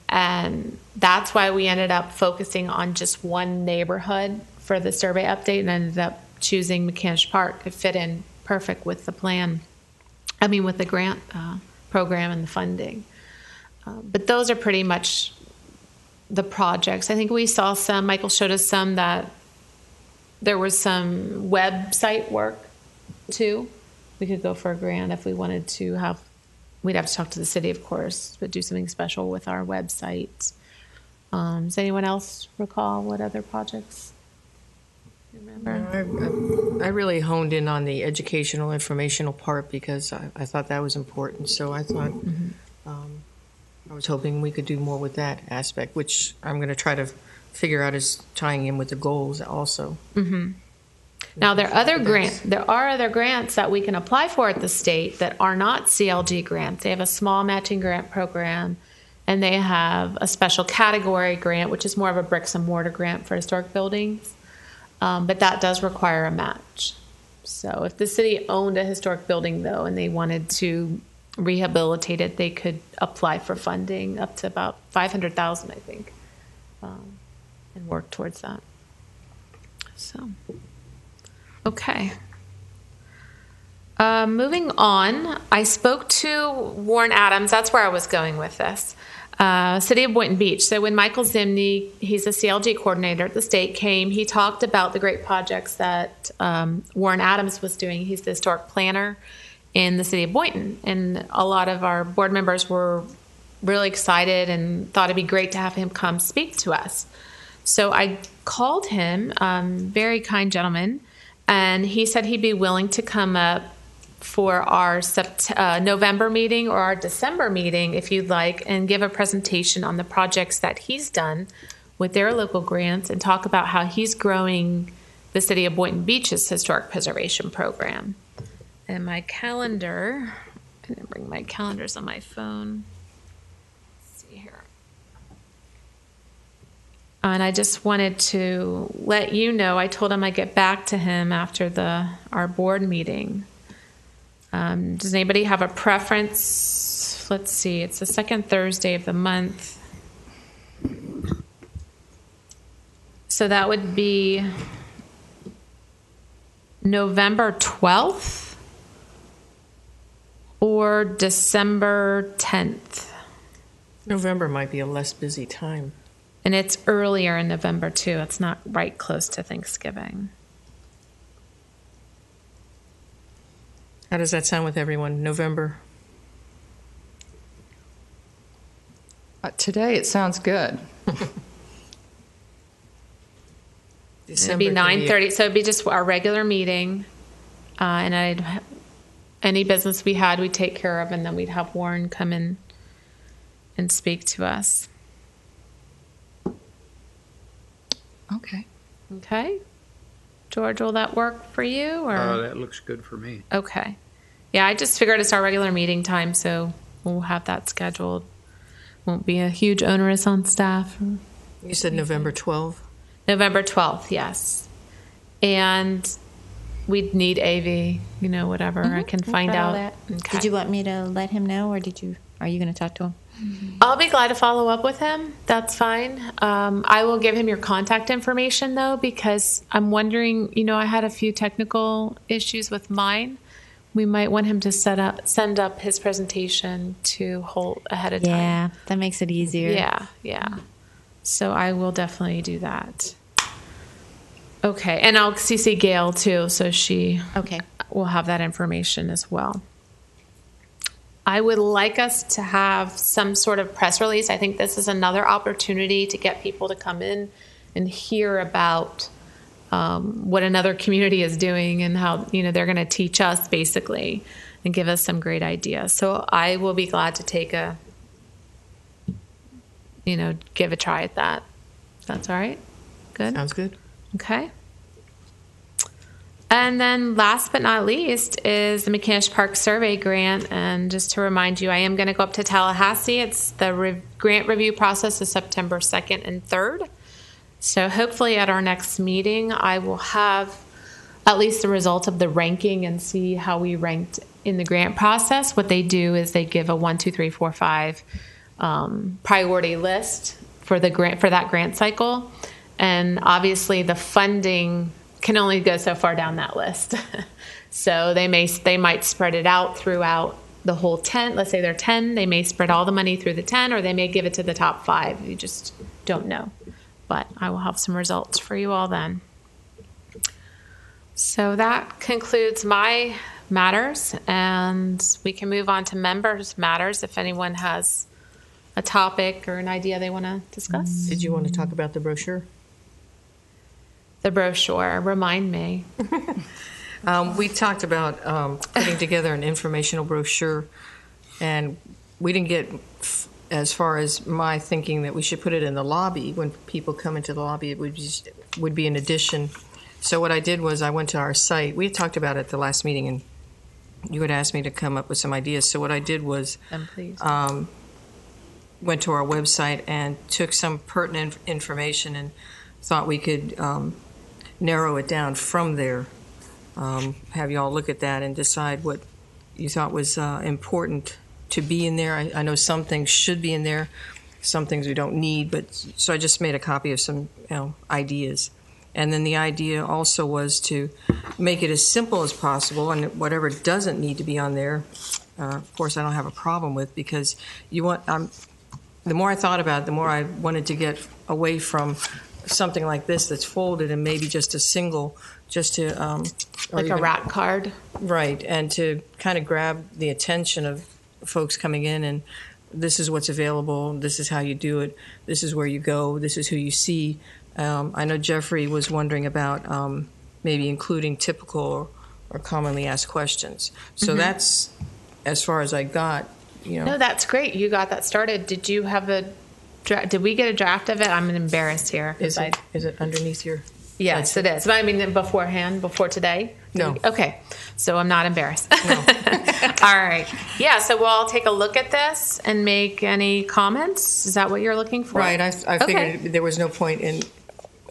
And that's why we ended up focusing on just one neighborhood for the survey update and ended up choosing McCanish Park to fit in perfect with the plan. I mean, with the grant program and the funding. But those are pretty much the projects. I think we saw some, Michael showed us some that there was some website work too. We could go for a grant if we wanted to have, we'd have to talk to the city, of course, but do something special with our website. Does anyone else recall what other projects you remember? I really honed in on the educational, informational part because I thought that was important. So I thought, I was hoping we could do more with that aspect, which I'm going to try to figure out is tying in with the goals also. Now, there are other grants that we can apply for at the state that are not CLG grants. They have a small matching grant program, and they have a special category grant, which is more of a bricks and mortar grant for historic buildings. But that does require a match. So if the city owned a historic building, though, and they wanted to rehabilitate it, they could apply for funding up to about $500,000, I think, and work towards that. So, okay. Moving on, I spoke to Warren Adams. That's where I was going with this. City of Boynton Beach. So when Michael Zimney, he's a CLG coordinator at the state, came, he talked about the great projects that Warren Adams was doing. He's the historic planner in the city of Boynton. And a lot of our board members were really excited and thought it'd be great to have him come speak to us. So I called him, very kind gentleman, and he said he'd be willing to come up for our November meeting or our December meeting, if you'd like, and give a presentation on the projects that he's done with their local grants and talk about how he's growing the city of Boynton Beach's historic preservation program. And my calendar, I didn't bring my calendars on my phone. Let's see here. And I just wanted to let you know, I told him I'd get back to him after our board meeting. Does anybody have a preference? Let's see, it's the second Thursday of the month. So that would be November 12th or December 10th. November might be a less busy time. And it's earlier in November, too. It's not right close to Thanksgiving. How does that sound with everyone? November? Today it sounds good. It'd be 9:30, so it'd be just our regular meeting, and any business we had, we'd take care of, and then we'd have Warren come in and speak to us. Okay. Okay. George, will that work for you? Or That looks good for me. okay. Yeah, I just figured it's our regular meeting time, so we'll have that scheduled. Won't be a huge onerous on staff. You said November 12th? November 12th, yes. And we'd need AV, whatever. I can find Got all out. that. Okay. Did you want me to let him know, or are you going to talk to him? I'll be glad to follow up with him. That's fine. I will give him your contact information, though, because I'm wondering, I had a few technical issues with mine. We might want him to send up his presentation to hold ahead of time. Yeah, that makes it easier. Yeah. So I will definitely do that. Okay, and I'll CC Gail, too, so she will have that information as well. I would like us to have some sort of press release. I think this is another opportunity to get people to come in and hear about what another community is doing and how they're going to teach us basically and give us some great ideas. So I will be glad to take give a try at that. That's all right? Good? Sounds good. Okay. And then last but not least is the McKinnish Park Survey Grant. And just to remind you, I am going to go up to Tallahassee. It's the grant review process is September 2nd and 3rd. So hopefully at our next meeting, I will have at least the result of the ranking and see how we ranked in the grant process. What they do is they give a 1, 2, 3, 4, 5 priority list for that grant cycle. And obviously the funding can only go so far down that list. So they might spread it out throughout the whole 10. Let's say they're 10. They may spread all the money through the 10, or they may give it to the top 5. You just don't know. But I will have some results for you all then. So that concludes my matters, and we can move on to members' matters if anyone has a topic or an idea they want to discuss. Did you want to talk about the brochure? The brochure, remind me. We talked about putting together an informational brochure, and we didn't get as far as my thinking that we should put it in the lobby. When people come into the lobby, it would be an addition. So what I did was I went to our site. We had talked about it at the last meeting, and you had asked me to come up with some ideas. So what I did was went to our website and took some pertinent information and thought we could narrow it down from there. Have you all look at that and decide what you thought was important to be in there. I know some things should be in there, some things we don't need, but so I just made a copy of some ideas. And then the idea also was to make it as simple as possible, and whatever doesn't need to be on there, of course, I don't have a problem with, because you want. The more I thought about it, the more I wanted to get away from something like this that's folded and maybe just a single, just to like a rack card, right? And to kind of grab the attention of folks coming in, and this is what's available. This is how you do it. This is where you go. This is who you see. I know Jeffrey was wondering about maybe including typical or commonly asked questions. So that's as far as I got. No, that's great. You got that started. Did you have did we get a draft of it? I'm embarrassed here. Is it underneath your? Yes, it is. But I mean, before today? No. Okay. So I'm not embarrassed. No. All right. Yeah, so we'll all take a look at this and make any comments. Is that what you're looking for? Right. I figured there was no point in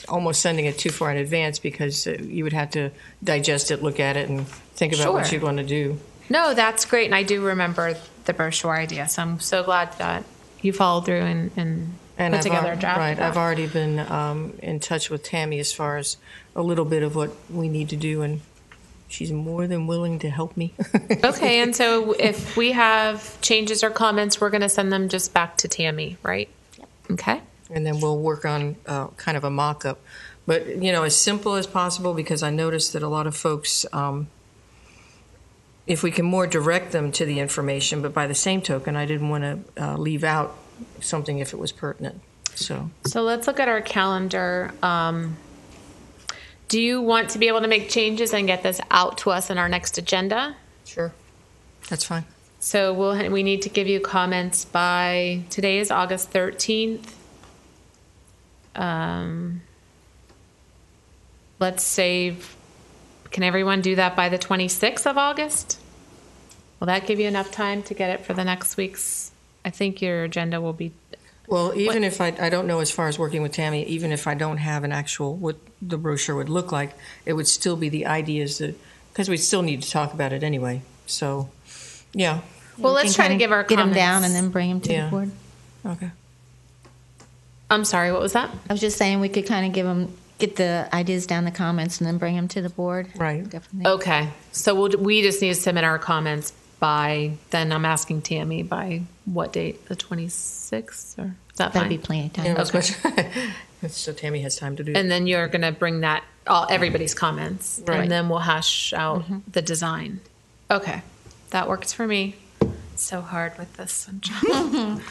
almost sending it too far in advance, because you would have to digest it, look at it, and think about what you'd want to do. No, that's great. And I do remember the brochure idea. So I'm so glad that you followed through and put together a draft. Right. I've already been in touch with Tammy as far as a little bit of what we need to do, and she's more than willing to help me. Okay. And so if we have changes or comments, we're going to send them just back to Tammy, right? Yep. Okay. And then we'll work on kind of a mock-up. But, as simple as possible, because I noticed that a lot of folks, if we can more direct them to the information, but by the same token, I didn't want to leave out something if it was pertinent. So let's look at our calendar. Do you want to be able to make changes and get this out to us in our next agenda? Sure. That's fine. So we need to give you comments by, today is August 13th. Let's say, can everyone do that by the 26th of August? Will that give you enough time to get it for the next week's? I think your agenda will be. Well, even if I don't know as far as working with Tammy, even if I don't have an actual what the brochure would look like, it would still be the ideas because we still need to talk about it anyway. So, yeah. Well, let's try to give our get comments. them down and then bring them to the board. Okay. I'm sorry, what was that? I was just saying we could kind of get the ideas down, the comments, and then bring them to the board. Right. Okay. So we just need to submit our comments by, then I'm asking Tammy by what date? The 26th? Or is that That'd fine? be plenty of time. Yeah, so Tammy has time to do it. And then you're going to bring everybody's comments. Right. And then we'll hash out the design. Okay. That works for me. So hard with this one, John.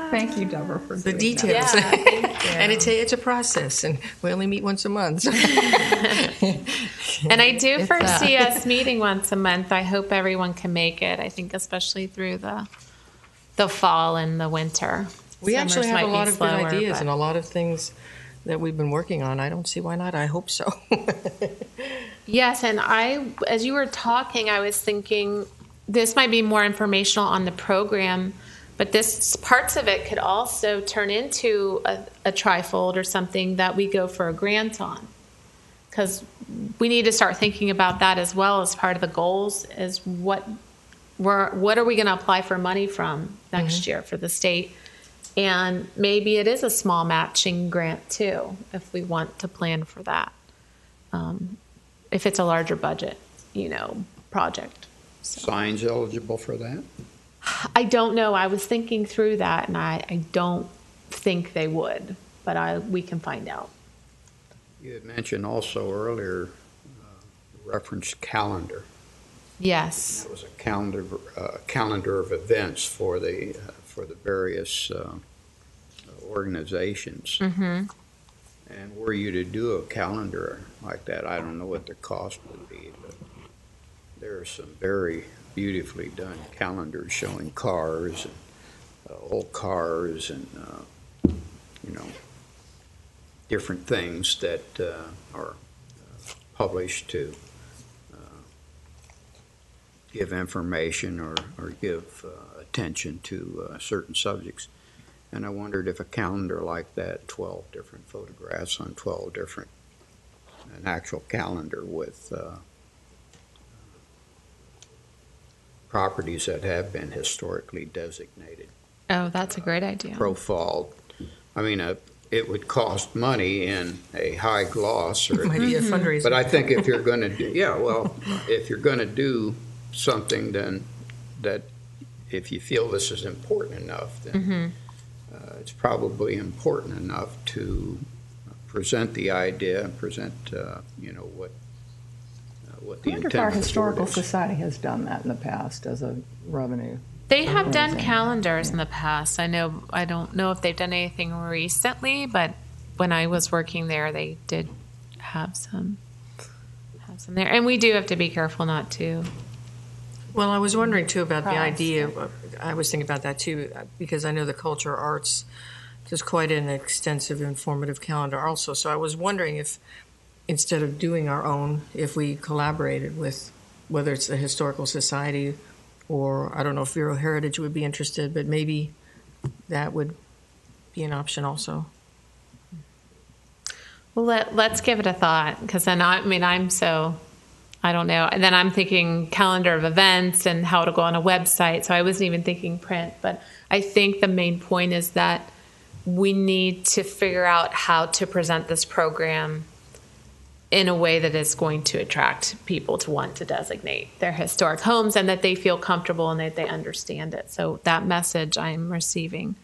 Thank you, Deborah, for The doing details. Yeah, thank you. And it's a process, and we only meet once a month. And I do foresee us meeting once a month. I hope everyone can make it. I think especially through the fall and the winter. We actually Summers have a might lot be of slower, good ideas but- and a lot of things that we've been working on. I don't see why not. I hope so. Yes, and as you were talking, I was thinking this might be more informational on the program, but parts of it could also turn into a trifold or something that we go for a grant on. Because we need to start thinking about that as well as part of the goals, is what are we going to apply for money from next year for the state? And maybe it is a small matching grant too, if we want to plan for that. If it's a larger budget, project. Signs eligible for that? I don't know. I was thinking through that, and I don't think they would, but we can find out. You had mentioned also earlier, referenced calendar. Yes. It was a calendar of events for the various organizations. Mm-hmm. And were you to do a calendar like that, I don't know what the cost would be, but there are some very beautifully done calendars showing cars and old cars and different things that are published to give information or give attention to certain subjects. And I wondered if a calendar like that, 12 different photographs on 12 different, an actual calendar with properties that have been historically designated, Oh, that's a great idea. profiled. I mean, it would cost money in a high gloss, It might be a fundraiser. but I think if you're going to do, if you're going to do something, then that if you feel this is important enough, then Mm-hmm. It's probably important enough to present the idea and present, what the I wonder intent if our of the historical board is. society has done that in the past as a revenue. They have done Amazing. calendars in the past. I don't know if they've done anything recently, but when I was working there, they did have some there. And we do have to be careful not to. Well, I was wondering too about the Cross. idea. I was thinking about that too, because I know the Culture Arts does quite an extensive informative calendar also. So I was wondering if instead of doing our own, if we collaborated with whether it's the Historical Society or I don't know if Vero Heritage would be interested, but maybe that would be an option also. Well, let's give it a thought, because then I don't know. And then I'm thinking calendar of events and how to go on a website. So I wasn't even thinking print. But I think the main point is that we need to figure out how to present this program in a way that is going to attract people to want to designate their historic homes and that they feel comfortable and that they understand it. So that message I'm receiving,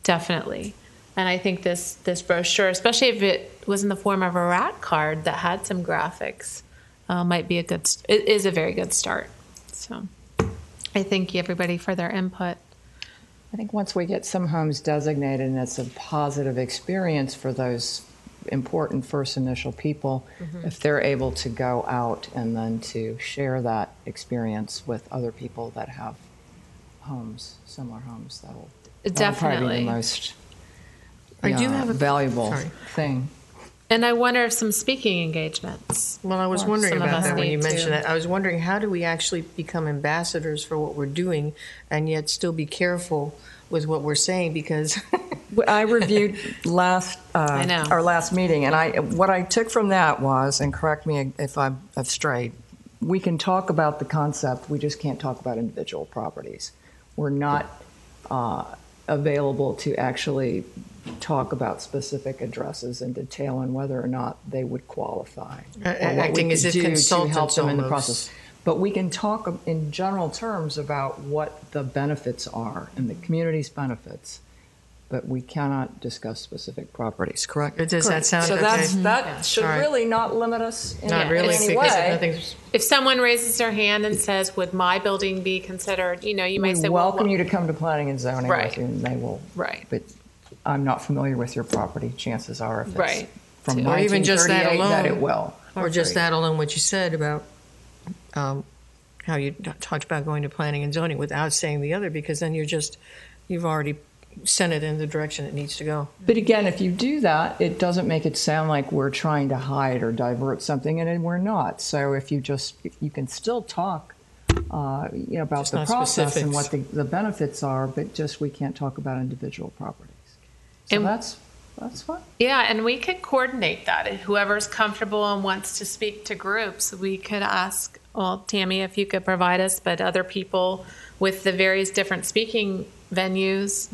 definitely. And I think this brochure, especially if it was in the form of a rack card that had some graphics, might be it is a very good start. So I thank everybody for their input. I think once we get some homes designated and it's a positive experience for those important first initial people, if they're able to go out and then to share that experience with other people that have similar homes, that'll probably be Definitely. the most I do have a valuable sorry. thing. And I wonder if some speaking engagements. Well, I was Or wondering some of about us that when you need to. mentioned that. I was wondering, how do we actually become ambassadors for what we're doing and yet still be careful with what we're saying? Because I reviewed I know. our last meeting, and what I took from that was, and correct me if I've strayed, we can talk about the concept, we just can't talk about individual properties. We're not available to actually talk about specific addresses in detail and whether or not they would qualify. or what we acting as could if do to consultants help them in the almost. process. But we can talk in general terms about what the benefits are and the community's benefits, but we cannot discuss specific properties, correct? Does that sound So okay? that should All right. really not limit us in Not really, any because way. nothing's. If someone raises their hand and says, "Would my building be considered?" You might We say, welcome well, you to come to planning and zoning Right. with you, and they will. Right. But I'm not familiar with your property. Chances are, if it's Right. from Or even just that 1938, that alone. it will. Or just that alone, what you said about how you talked about going to planning and zoning without saying the other, because then you've already sent it in the direction it needs to go. But again, if you do that, it doesn't make it sound like we're trying to hide or divert something, and we're not. So if you can still talk, about Just the not process and specifics. what the benefits are, but just we can't talk about individual properties. So And- that's fine. yeah, and we could coordinate that. Whoever's comfortable and wants to speak to groups, we could ask, well, Tammy, if you could provide us, but other people with the various different speaking venues,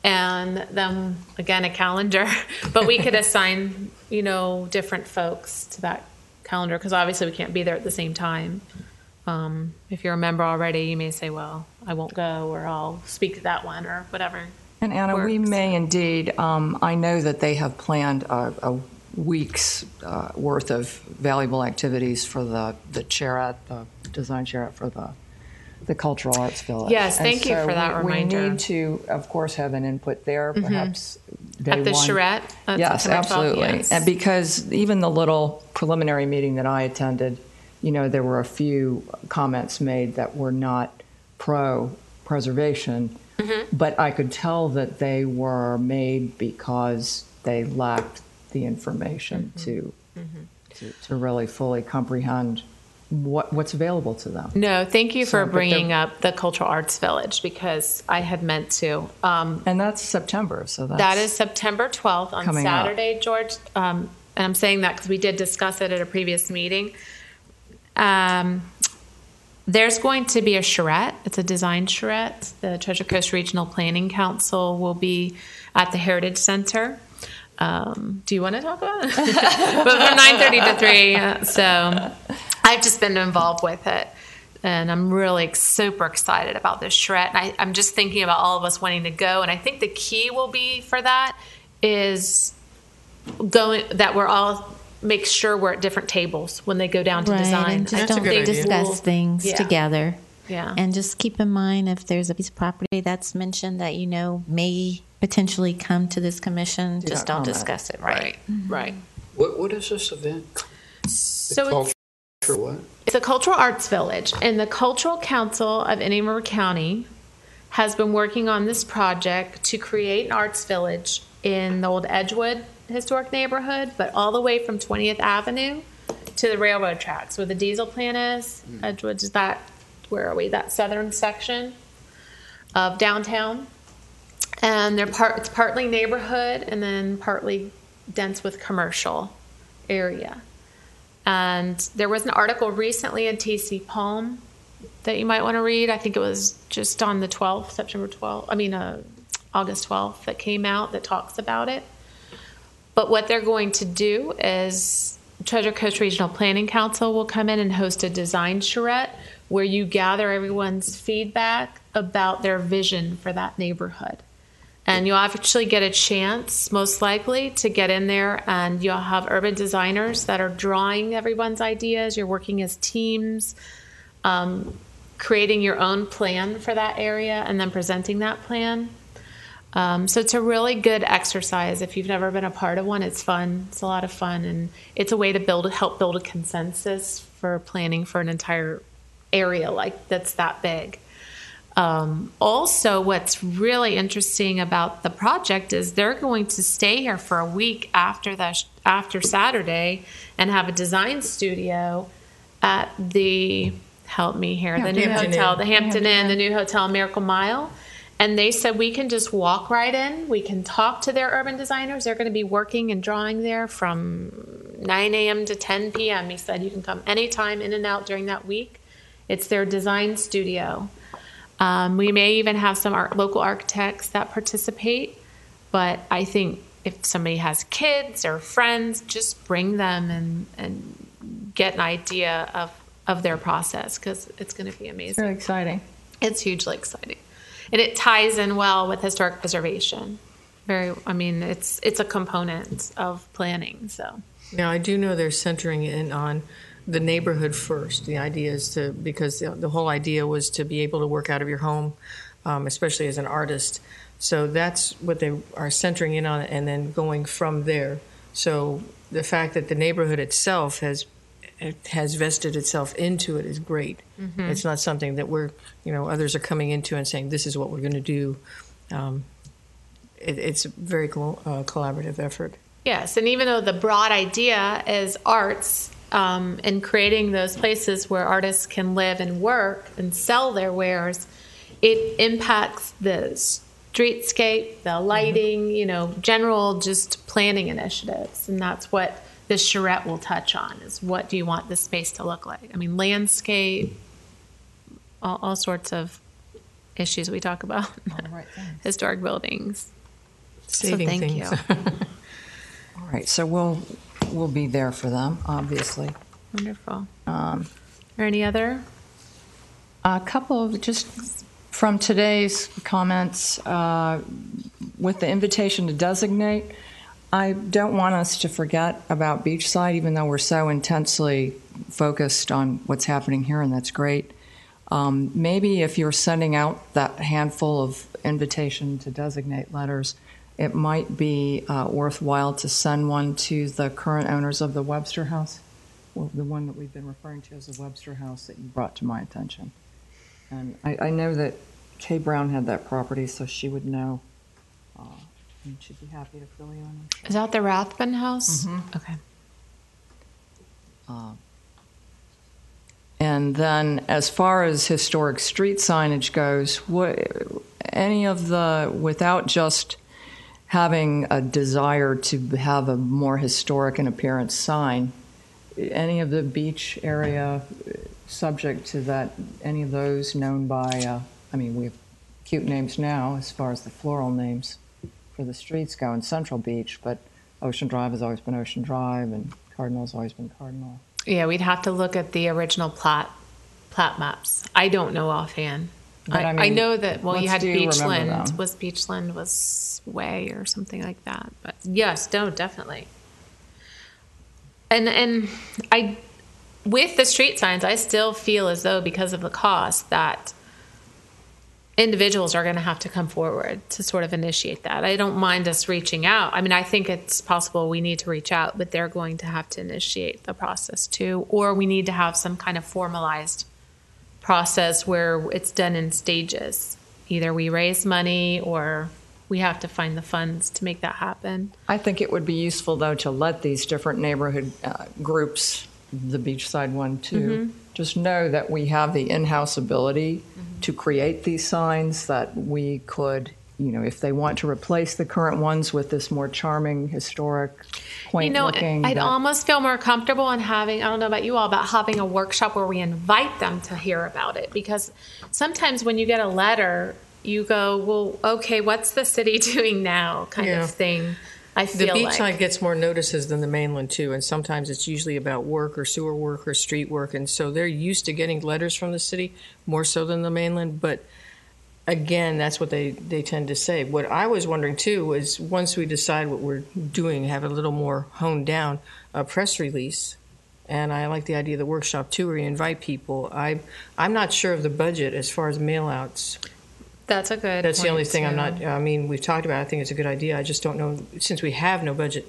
and then again a calendar. But we could assign, different folks to that calendar, because obviously we can't be there at the same time. If you're a member already, you may say, well, I won't go, or I'll speak to that one, or whatever. And Anna, we works. may indeed. I know that they have planned a week's worth of valuable activities for the design charrette for the Cultural Arts Village. Yes, thank you so for that reminder. We need to, of course, have an input there, perhaps day At the one. charrette? Yes, September 12th, absolutely. yes. And because even the little preliminary meeting that I attended, there were a few comments made that were not pro-preservation, but I could tell that they were made because they lacked the information to really fully comprehend what's available to them. No, thank you for So, but bringing up the Cultural Arts Village, because I had meant to. And that's September, so That is September 12th on coming up. Saturday, George. And I'm saying that because we did discuss it at a previous meeting. There's going to be a charrette. It's a design charrette. The Treasure Coast Regional Planning Council will be at the Heritage Center. Do you want to talk about it? But from 9:30 to 3. So I've just been involved with it. And I'm really super excited about this charrette. And I'm just thinking about all of us wanting to go. And I think the key will be for that is that we're all make sure we're at different tables when they go down to design. And just That's a don't good idea. discuss things Yeah. together. Yeah. And just keep in mind if there's a piece of property that's mentioned that may potentially come to this commission, Do just not don't comment. discuss it. Right. Right. What is this event? So What? it's a cultural arts village, and the Cultural Council of Indian River County has been working on this project to create an arts village in the old Edgewood historic neighborhood, but all the way from 20th Avenue to the railroad tracks where the diesel plant is. Edgewood is where are we? That southern section of downtown. And it's partly neighborhood and then partly dense with commercial area. And there was an article recently in TC Palm that you might want to read. I think it was just on the 12th, August 12th, that came out that talks about it. But what they're going to do is Treasure Coast Regional Planning Council will come in and host a design charrette where you gather everyone's feedback about their vision for that neighborhood. And you'll actually get a chance, most likely, to get in there, and you'll have urban designers that are drawing everyone's ideas. You're working as teams, creating your own plan for that area, and then presenting that plan. So it's a really good exercise. If you've never been a part of one, it's fun. It's a lot of fun, and it's a way to help build a consensus for planning for an entire area that's that big. Also, what's really interesting about the project is they're going to stay here for a week after Saturday and have a design studio at the new hotel, the Hampton Inn, the new hotel Miracle Mile. And they said we can just walk right in. We can talk to their urban designers. They're going to be working and drawing there from 9 a.m. to 10 p.m. He said you can come anytime in and out during that week. It's their design studio. We may even have some local architects that participate. But I think if somebody has kids or friends, just bring them and get an idea of their process, because it's going to be amazing. It's very exciting. It's hugely exciting. And it ties in well with historic preservation. It's a component of planning. So Now, I do know they're centering in on the neighborhood first. The idea is because the whole idea was to be able to work out of your home, especially as an artist. So that's what they are centering in on, and then going from there. So the fact that the neighborhood itself has vested itself into it is great. Mm-hmm. It's not something that others are coming into and saying, this is what we're going to do. It's a very collaborative effort. yes, and even though the broad idea is arts, and creating those places where artists can live and work and sell their wares, it impacts the streetscape, the lighting, general just planning initiatives. And that's what this charrette will touch on, is what do you want this space to look like? I mean, landscape, all sorts of issues we talk about. Historic buildings. Saving thank things. you. All right, so we'll be there for them, obviously. Wonderful. Are any other? A couple of just from today's comments with the invitation to designate. I don't want us to forget about beachside, even though we're so intensely focused on what's happening here, and that's great. Maybe if you're sending out that handful of invitation to designate letters, it might be worthwhile to send one to the current owners of the Webster House, or the one that we've been referring to as the Webster House that you brought to my attention. And I know that Kay Brown had that property, so she would know. And she'd be happy to fill you in. I'm sure. Is that the Rathbun house? Mhm. Okay. And then, as far as historic street signage goes, any of the, without just having a desire to have a more historic in appearance sign, any of the beach area subject to that, any of those known by, we have cute names now as far as the floral names for the streets go in Central Beach, but Ocean Drive has always been Ocean Drive, and Cardinal's always been Cardinal. Yeah, we'd have to look at the original plat maps. I don't know offhand. But I know that, well, you had do you remember Beachland. them? Was Beachland was Way or something like that. But yes, no, definitely. And I, with the street signs, I still feel as though because of the cost that individuals are going to have to come forward to sort of initiate that. I don't mind us reaching out. I mean, I think it's possible we need to reach out, but they're going to have to initiate the process too, or we need to have some kind of formalized process where it's done in stages. Either we raise money or we have to find the funds to make that happen. I think it would be useful, though, to let these different neighborhood groups, the beachside one too, just know that we have the in-house ability to create these signs, that we could, if they want to replace the current ones with this more charming, historic, quaint looking. I'd almost feel more comfortable in having, I don't know about you all, about having a workshop where we invite them to hear about it. Because sometimes when you get a letter, you go, well, okay, what's the city doing now kind of thing. I feel the like. beachside gets more notices than the mainland too, and sometimes it's usually about work or sewer work or street work, and so they're used to getting letters from the city more so than the mainland. But again, that's what they tend to say. What I was wondering too was once we decide what we're doing, have it a little more honed down, a press release. And I like the idea of the workshop too, where you invite people. I'm not sure of the budget as far as mail outs. That's a good That's the only thing I'm too. not. We've talked about it. I think it's a good idea. I just don't know, since we have no budget.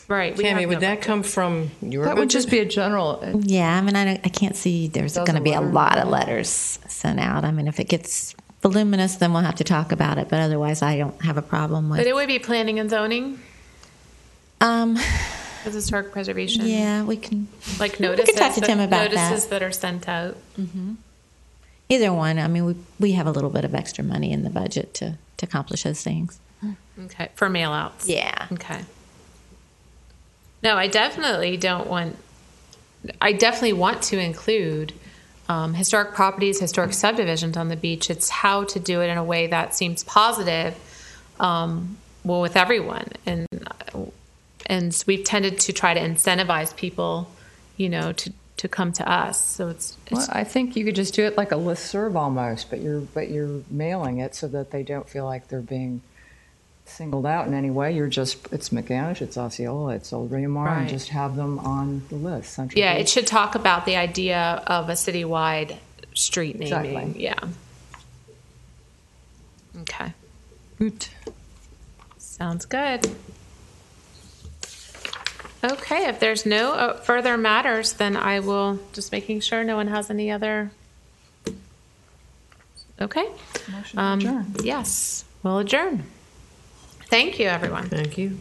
Right. we Tammy, have would no that budget. come from your That budget? would just be a general. Yeah, I mean, I can't see there's going to be a lot of letters sent out. I mean, if it gets voluminous, then we'll have to talk about it. But otherwise, I don't have a problem with. But it would be planning and zoning Um, as historic preservation. yeah, we can. Like We notices. can talk to Tim about notices that. that are sent out. Either one. I mean, we have a little bit of extra money in the budget to accomplish those things. Okay. For mail outs. Yeah. Okay. No, I definitely want to include historic properties, historic subdivisions on the beach. It's how to do it in a way that seems positive, with everyone. And we've tended to try to incentivize people, to come to us. So it's Well, I think you could just do it like a listserv almost, but you're mailing it so that they don't feel like they're being singled out in any way. It's McAnish, it's Osceola, it's Old Raymar, and Right. just have them on the list. Central yeah, Beach. it should talk about the idea of a citywide street naming. Exactly. Yeah. Okay. Good. Sounds good. Okay, if there's no further matters, then I will just making sure no one has any other. Okay. Motion to adjourn. Yes, we'll adjourn. Thank you, everyone. Thank you.